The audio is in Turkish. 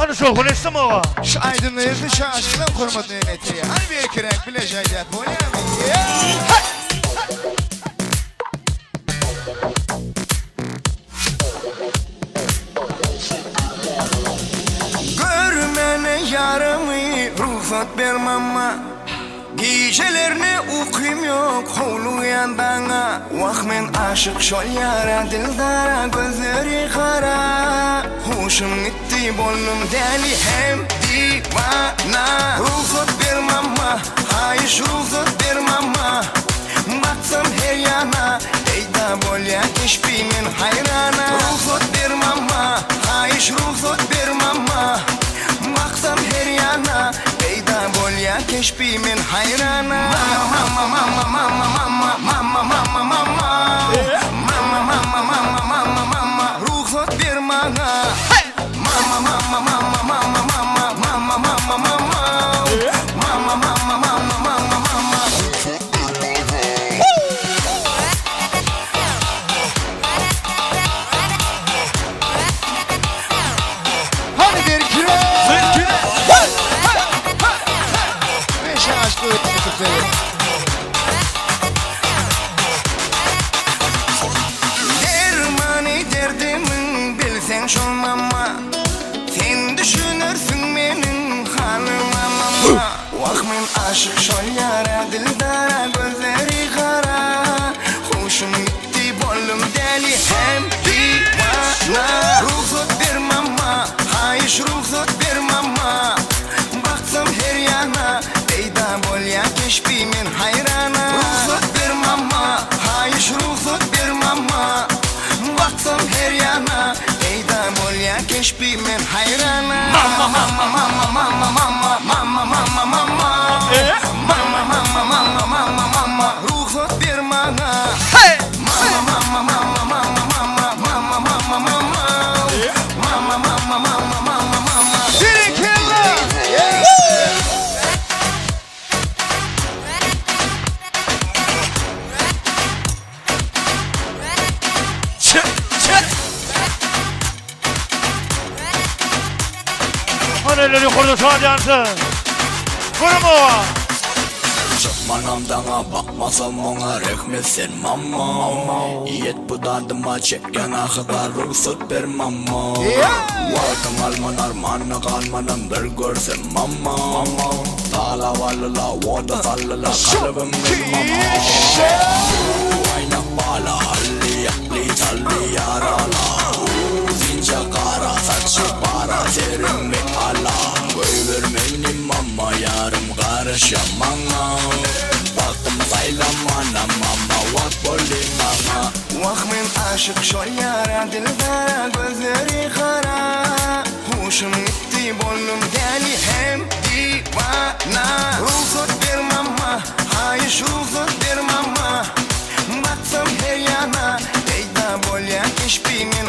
Hani şokun etsin baba. Şu aydınlayırdı şu aşkına kurmadığın eteği. Hani bir ekran bileceğiz bu ne? Görmene yarımı ruhsat vermem. Gecelerini uykum yok hovlu yandana. Vahmen aşık şol yara dildara gözleri kara. Hoşum gitti boynum deli hem divana. Ruhsat vermem hayış ruhsat vermem. Baksam her yana eyda bolya keşfimin hayrana. Ruhsat vermem hayış ruhsat vermem. Baksam her yana eyda bolya keşfimin hayrana. Mama mama mama mama mama mama mama mama mama mama mama ruhsat vermem. Mama mama mama mama mama mama mama mama mama mama mama mama. Hadi bir kilo. Beş aşkı ötüfeyi. Dermani derdimin bilsen şol mama. Sen düşünürsün benim halim mama. Vakmin aşık şol yara dildara gözleri kara. Hoşum gitti bollum deli hem divana. Ruhsat vermem hayış ruhsat vermem. Baksam her yana eyda bolya keşfimin hayrana. Ruhsat vermem hayış ruhsat vermem. Baksam her yana eyda bolya keşfimin hayrana. Mama mama mama mama mama mama mama mama mama mama mama mama mama ruhsat vermem. Mama mama mama mama mama mama mama mama mama mama mama mama mama. City Killer. Çık çık. Hani elleri kurdu şu an yansın. Kurun baba. Manamdana bakmasam ona rehmet sen mama. Yet budadıma çek yana kadar ruhsat ver mama. Vartın alman armanı kalmanın bir görsen mama. Tala valala vada sallala kalbim benim mama. Ayna bala halli yakli çalli yarala. Zinca kara saçı para serim ve ala. Koy vermenim mama yarım karışamana. Baktım saylamana mama vak boli mama. Vakmin aşık şol yara dildara gözleri kara. Hoşum gitti boynum deli hem divana. Ruhsat vermem hayış ruhsat vermem. Baksam her yana eyda bolya keşfimin